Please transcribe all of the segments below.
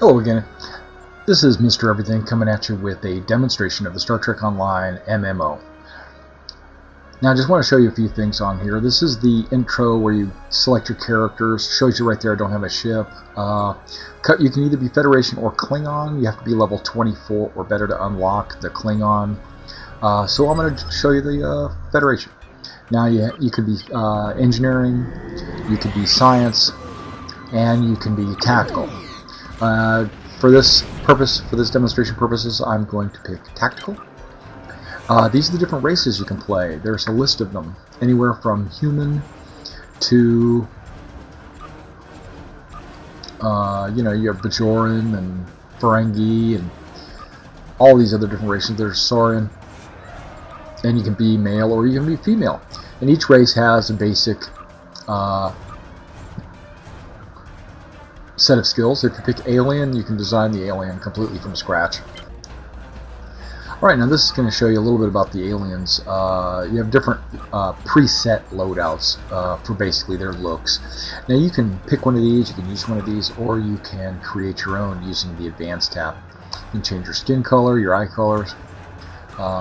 Hello again. This is Mr. Everything coming at you with a demonstration of the Star Trek Online MMO. Now I just want to show you a few things on here. This is the intro where you select your characters. Shows you right there I don't have a ship. You can either be Federation or Klingon. You have to be level 24 or better to unlock the Klingon. So I'm going to show you the Federation. Now you could be engineering, you could be science, and you can be tactical. For this demonstration purposes, I'm going to pick tactical. These are the different races you can play. There's a list of them, anywhere from human to, you have Bajoran and Ferengi and all these other different races. There's Saurian, and you can be male or you can be female. And each race has a basic set of skills. If you pick alien, you can design the alien completely from scratch. Alright, now this is going to show you a little bit about the aliens. You have different preset loadouts for basically their looks. Now you can pick one of these, you can use one of these, or you can create your own using the Advanced tab. You can change your skin color, your eye colors.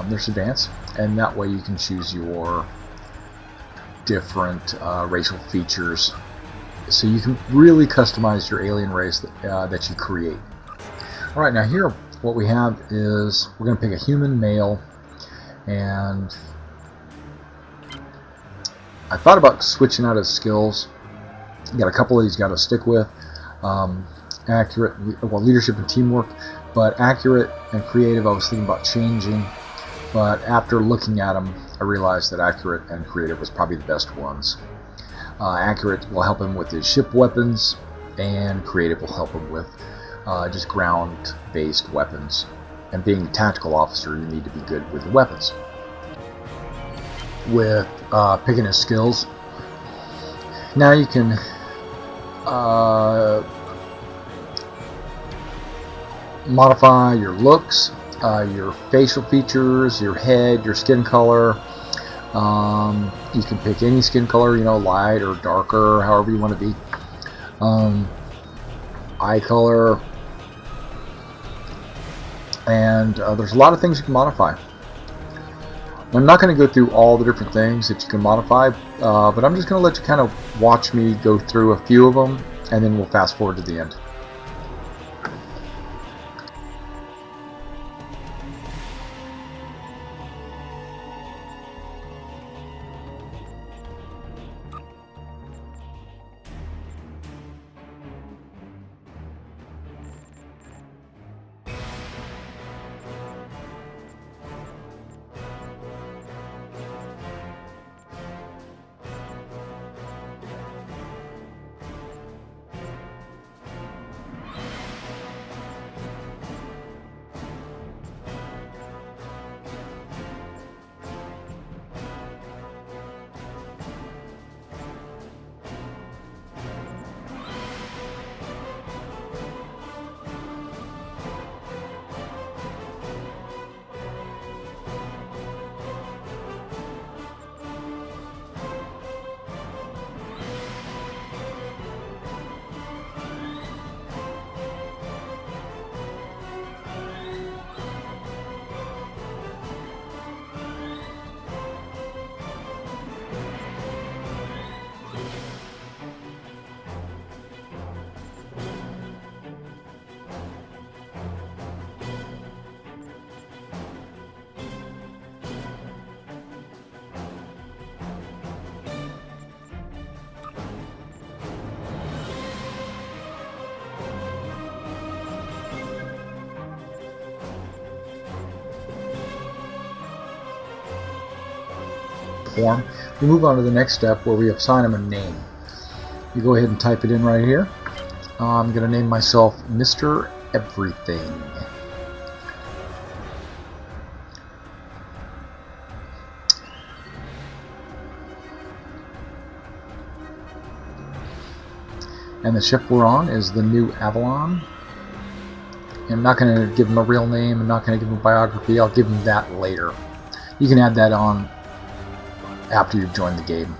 There's Advanced, and that way you can choose your different racial features. So you can really customize your alien race that you create. Alright, now here what we have is we're going to pick a human male, and I thought about switching out his skills. You got a couple of these you got to stick with. Accurate, well, leadership and teamwork, but accurate and creative I was thinking about changing, but after looking at them I realized that accurate and creative was probably the best ones. Accurate will help him with his ship weapons, and creative will help him with just ground-based weapons. And being a tactical officer, you need to be good with the weapons. With picking his skills, now you can modify your looks, your facial features, your head, your skin color. You can pick any skin color, light or darker, however you want to be. Eye color, and there's a lot of things you can modify. I'm not going to go through all the different things that you can modify, but I'm just going to let you kind of watch me go through a few of them, and then we'll fast forward to the end. Form. We move on to the next step where we assign them a name. You go ahead and type it in right here. I'm going to name myself Mr. Everything. And the ship we're on is the New Avalon. I'm not going to give him a real name. I'm not going to give him a biography. I'll give him that later. You can add that on after you've joined the game.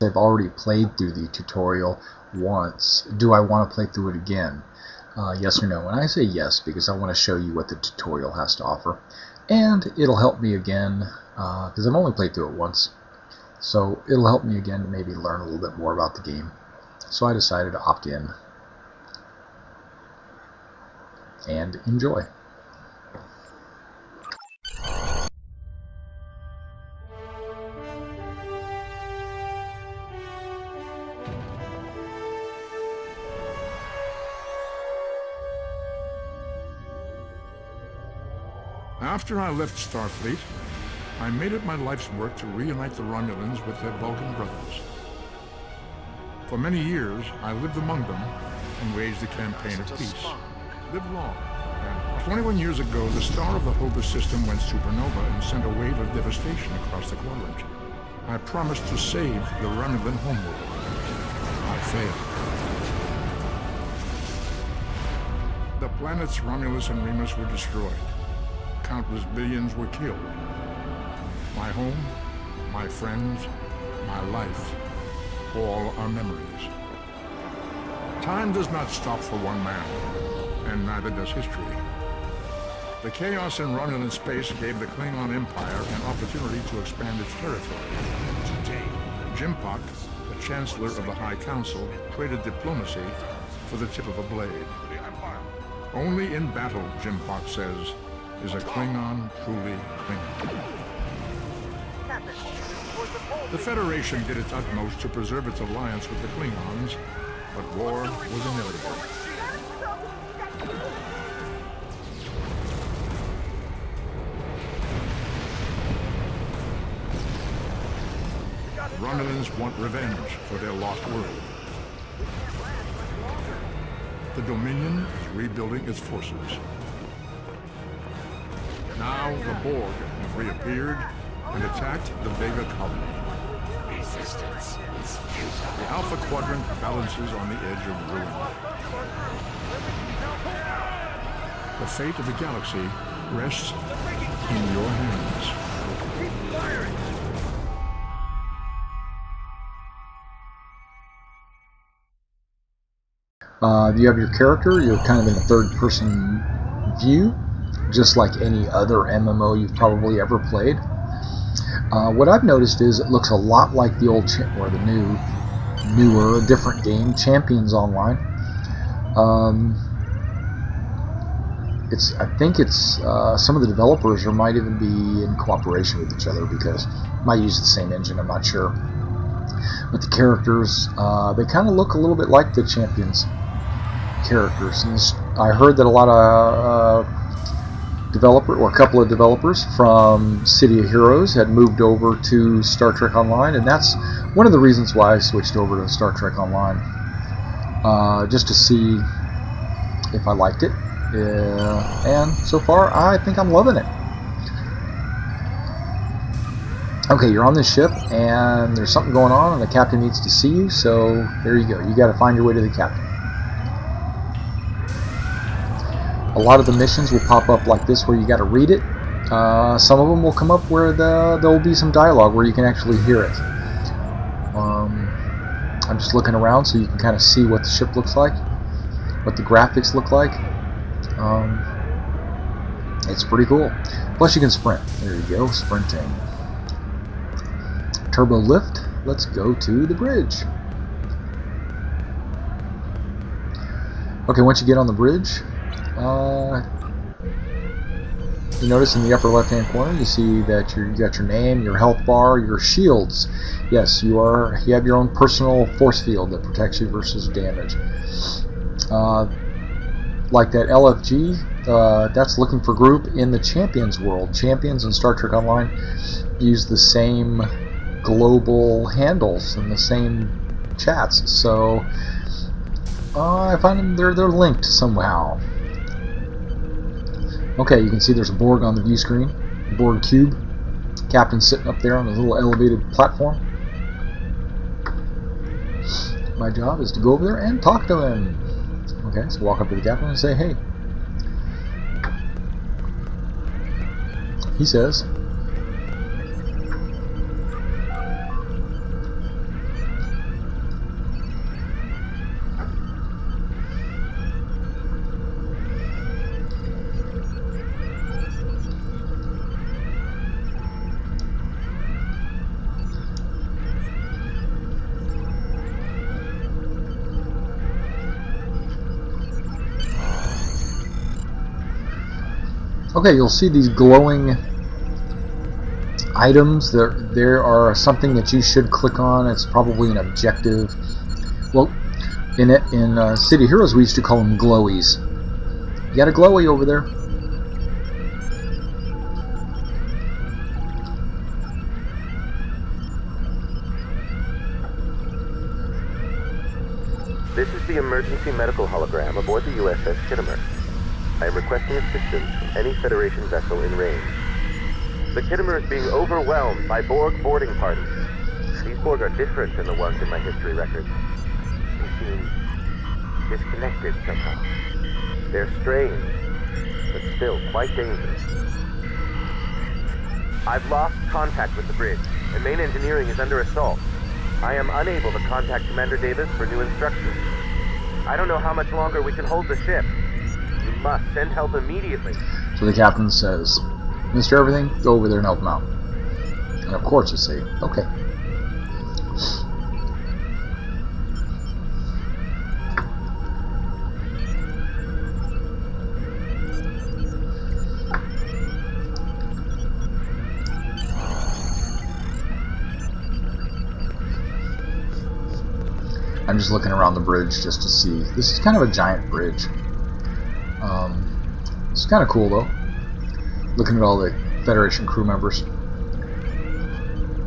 I've already played through the tutorial once, do I want to play through it again? Yes or no? And I say yes, because I want to show you what the tutorial has to offer. And it'll help me again, because I've only played through it once. So it'll help me again to maybe learn a little bit more about the game. So I decided to opt in and enjoy. After I left Starfleet, I made it my life's work to reunite the Romulans with their Vulcan brothers. For many years, I lived among them and waged a campaign of peace. Live long. And 21 years ago, the star of the Hover system went supernova and sent a wave of devastation across the quadrant. I promised to save the Romulan homeworld. I failed. The planets Romulus and Remus were destroyed. Countless billions were killed. My home, my friends, my life, all are memories. Time does not stop for one man, and neither does history. The chaos in Romulan space gave the Klingon Empire an opportunity to expand its territory. Today, Jimpak, the Chancellor of the High Council, traded diplomacy for the tip of a blade. Only in battle, Jimpak says, is a Klingon truly Klingon. The Federation did its utmost to preserve its alliance with the Klingons, but war was inevitable. The Romulans want revenge for their lost world. The Dominion is rebuilding its forces. Now the Borg have reappeared and attacked the Vega colony. Resistance is futile. The Alpha Quadrant balances on the edge of ruin. The fate of the galaxy rests in your hands. You have your character, you're kind of in a third-person view, just like any other MMO you've probably ever played. What I've noticed is it looks a lot like the old, or the newer, different game, Champions Online. I think it's some of the developers might even be in cooperation with each other, because they might use the same engine, I'm not sure. But the characters, they kind of look a little bit like the Champions characters. And I heard that a lot of a couple of developers from City of Heroes had moved over to Star Trek Online, and that's one of the reasons why I switched over to Star Trek Online, just to see if I liked it. And so far, I think I'm loving it. Okay, you're on this ship, and there's something going on, and the captain needs to see you, so there you go. You got to find your way to the captain. A lot of the missions will pop up like this where you got to read it. Some of them will come up where there will be some dialogue where you can actually hear it. I'm just looking around so you can kind of see what the ship looks like, what the graphics look like. It's pretty cool. Plus you can sprint. There you go, sprinting. Turbo lift. Let's go to the bridge. Okay, once you get on the bridge, you notice in the upper left hand corner you see that you got your name, your health bar, your shields. Yes, you have your own personal force field that protects you versus damage. Like that LFG, that's looking for group in the Champions world. Champions and Star Trek Online use the same global handles and the same chats, so I find them they're linked somehow. Okay, you can see there's a Borg on the view screen, Borg cube. Captain's sitting up there on a little elevated platform. My job is to go over there and talk to him. Okay, so walk up to the captain and say, hey. He says, Okay, you'll see these glowing items. There are something that you should click on. It's probably an objective. Well, in City Heroes we used to call them glowies. You got a glowy over there. This is the emergency medical hologram aboard the USS Kittimer. I am requesting assistance from any Federation vessel in range. The Kittimer is being overwhelmed by Borg boarding parties. These Borg are different than the ones in my history records. They seem disconnected somehow. They're strange, but still quite dangerous. I've lost contact with the bridge, and main engineering is under assault. I am unable to contact Commander Davis for new instructions. I don't know how much longer we can hold the ship. You must send help immediately. So the captain says, Mr. Everything, go over there and help him out. And of course you say, okay. I'm just looking around the bridge just to see. This is kind of a giant bridge. It's kind of cool though. Looking at all the Federation crew members.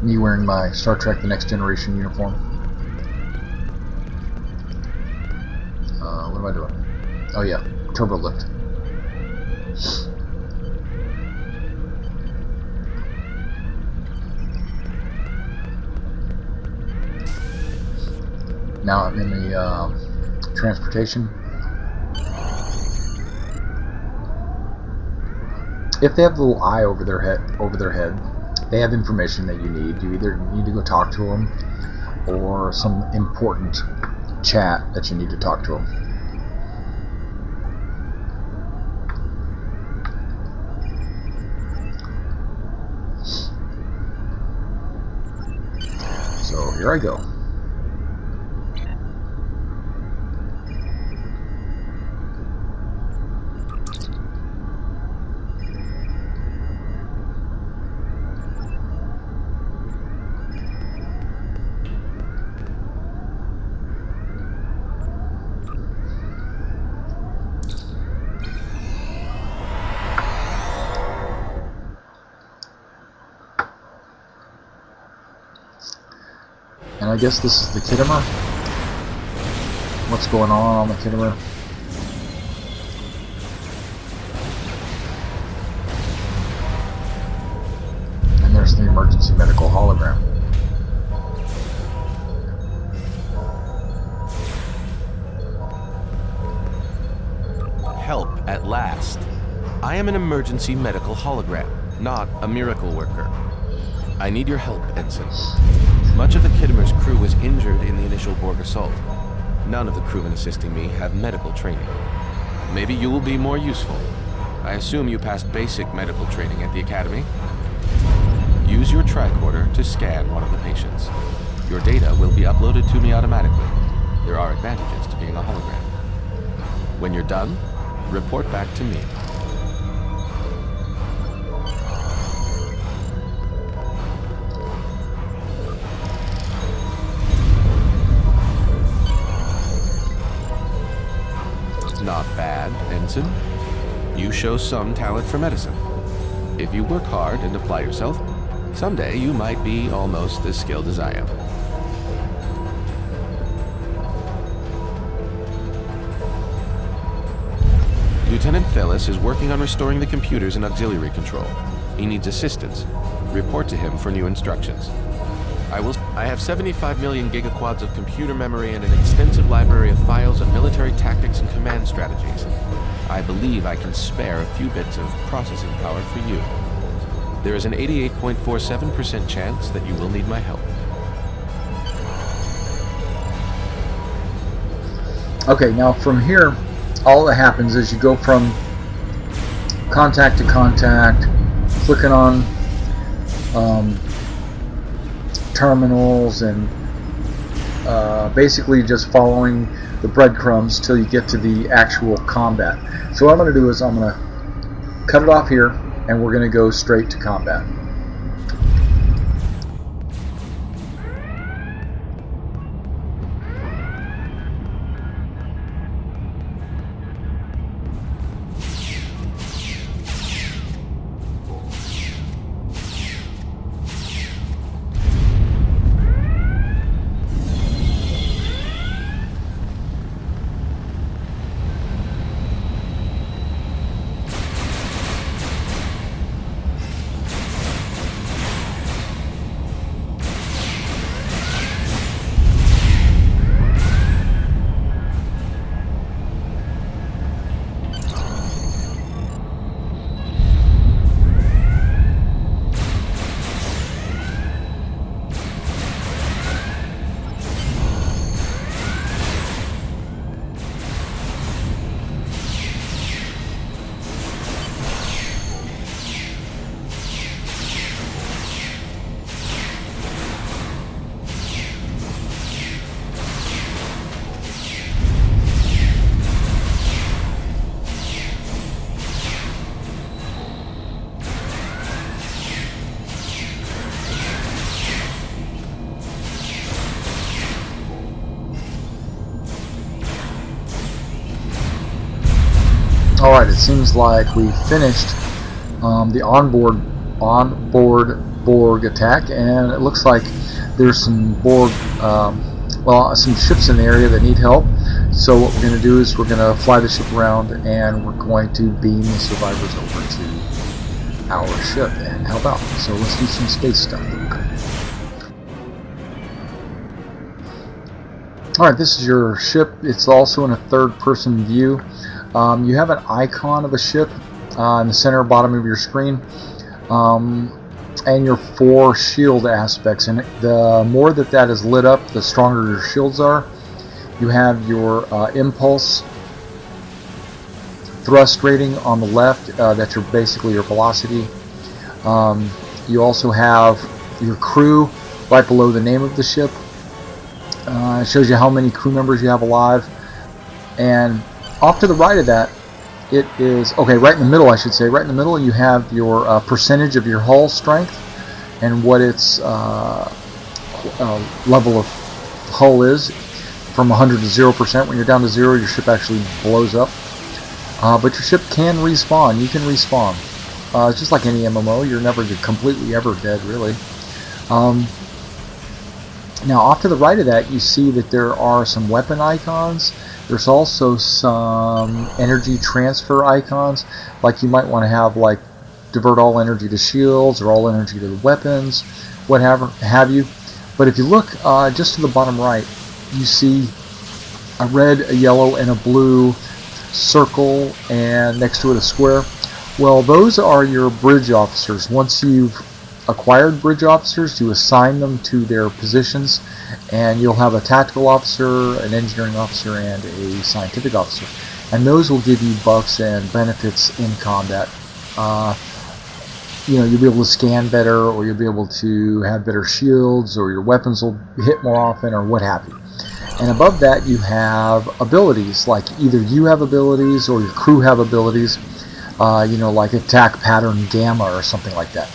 Me wearing my Star Trek The Next Generation uniform. What am I doing? Oh yeah, turbo lift. Now I'm in the transportation. If they have the little eye over their head, they have information that you need. You either need to go talk to them, or some important chat that you need to talk to them. So here I go. And I guess this is the Kittimer. What's going on the Kittimer? And there's the emergency medical hologram. Help at last. I am an emergency medical hologram, not a miracle worker. I need your help, Ensign. Much of the Kittimer's crew was injured in the initial Borg assault. None of the crewmen assisting me have medical training. Maybe you will be more useful. I assume you passed basic medical training at the Academy? Use your tricorder to scan one of the patients. Your data will be uploaded to me automatically. There are advantages to being a hologram. When you're done, report back to me. Not bad, Ensign. You show some talent for medicine. If you work hard and apply yourself, someday you might be almost as skilled as I am. Lieutenant Thelis is working on restoring the computers and auxiliary control. He needs assistance. Report to him for new instructions. I have 75 million gigaquads of computer memory and an extensive library of files of military tactics and command strategies. I believe I can spare a few bits of processing power for you. There is an 88.47% chance that you will need my help. Okay, now from here, all that happens is you go from contact to contact, clicking on terminals, and basically just following the breadcrumbs till you get to the actual combat. So what I'm going to do is I'm going to cut it off here, and we're going to go straight to combat. Alright, it seems like we finished the onboard Borg attack, and it looks like there's some Borg, some ships in the area that need help. So what we're going to do is we're going to fly the ship around, and we're going to beam the survivors over to our ship and help out. So let's do some space stuff. Alright, this is your ship. It's also in a third-person view. You have an icon of a ship in the center bottom of your screen, and your 4 shield aspects. And the more that is lit up, the stronger your shields are. You have your impulse thrust rating on the left. That's basically your velocity. You also have your crew right below the name of the ship. It shows you how many crew members you have alive. And off to the right of that, it is, right in the middle, I should say, right in the middle, you have your percentage of your hull strength and what its level of hull is. From 100 to 0%. When you're down to 0, your ship actually blows up. But your ship can respawn. You can respawn. It's just like any MMO. You're never completely ever dead, really. Now, off to the right of that, you see that there are some weapon icons. There's also some energy transfer icons, like you might want to have, like, divert all energy to shields or all energy to the weapons, whatever have you. But if you look just to the bottom right, you see a red, a yellow, and a blue circle, and next to it a square. Well, those are your bridge officers. Once you've acquired bridge officers, you assign them to their positions, and you'll have a tactical officer, an engineering officer, and a scientific officer. And those will give you buffs and benefits in combat. You'll be able to scan better, or you'll be able to have better shields, or your weapons will hit more often, or what have you. And above that, you have abilities, like either you have abilities or your crew have abilities, like attack pattern gamma or something like that,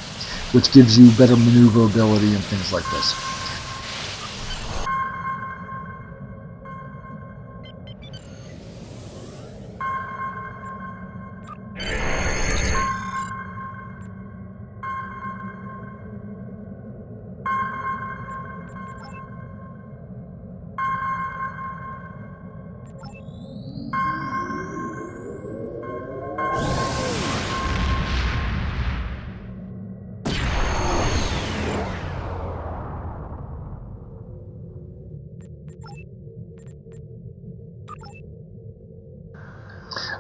which gives you better maneuverability and things like this.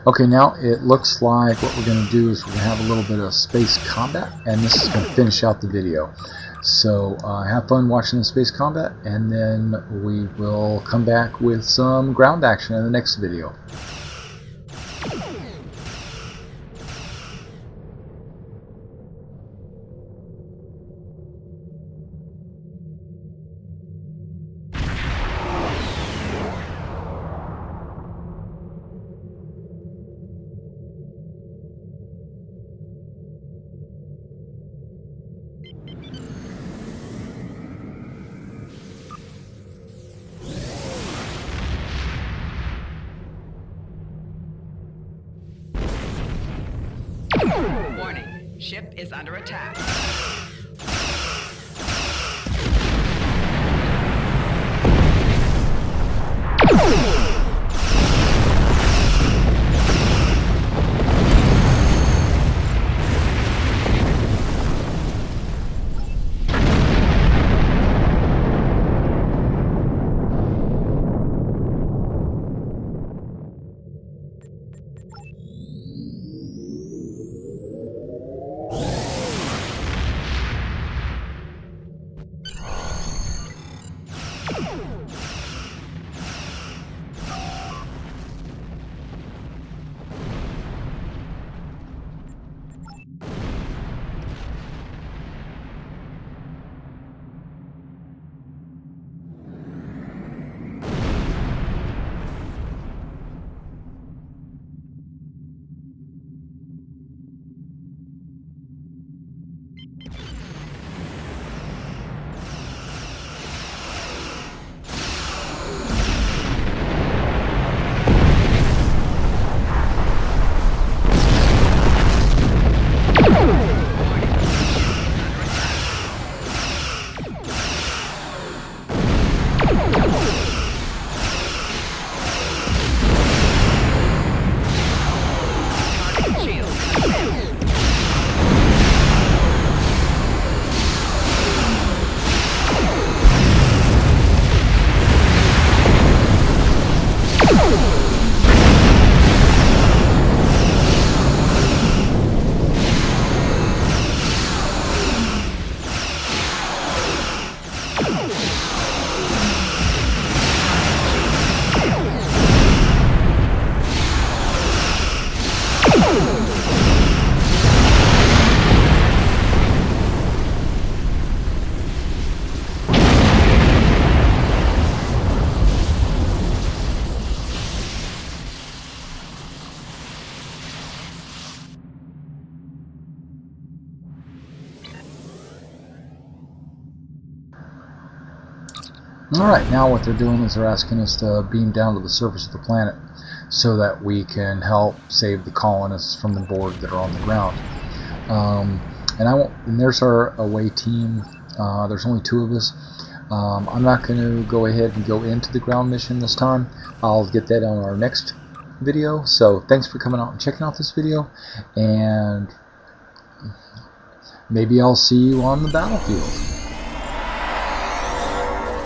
Okay, now it looks like what we're going to do is we're going to have a little bit of space combat, and this is going to finish out the video. So have fun watching the space combat, and then we will come back with some ground action in the next video. Warning, ship is under attack. Alright, now what they're doing is they're asking us to beam down to the surface of the planet so that we can help save the colonists from the Borg that are on the ground. And there's our away team. There's only 2 of us. I'm not going to go ahead and go into the ground mission this time. I'll get that on our next video. So thanks for coming out and checking out this video, and maybe I'll see you on the battlefield.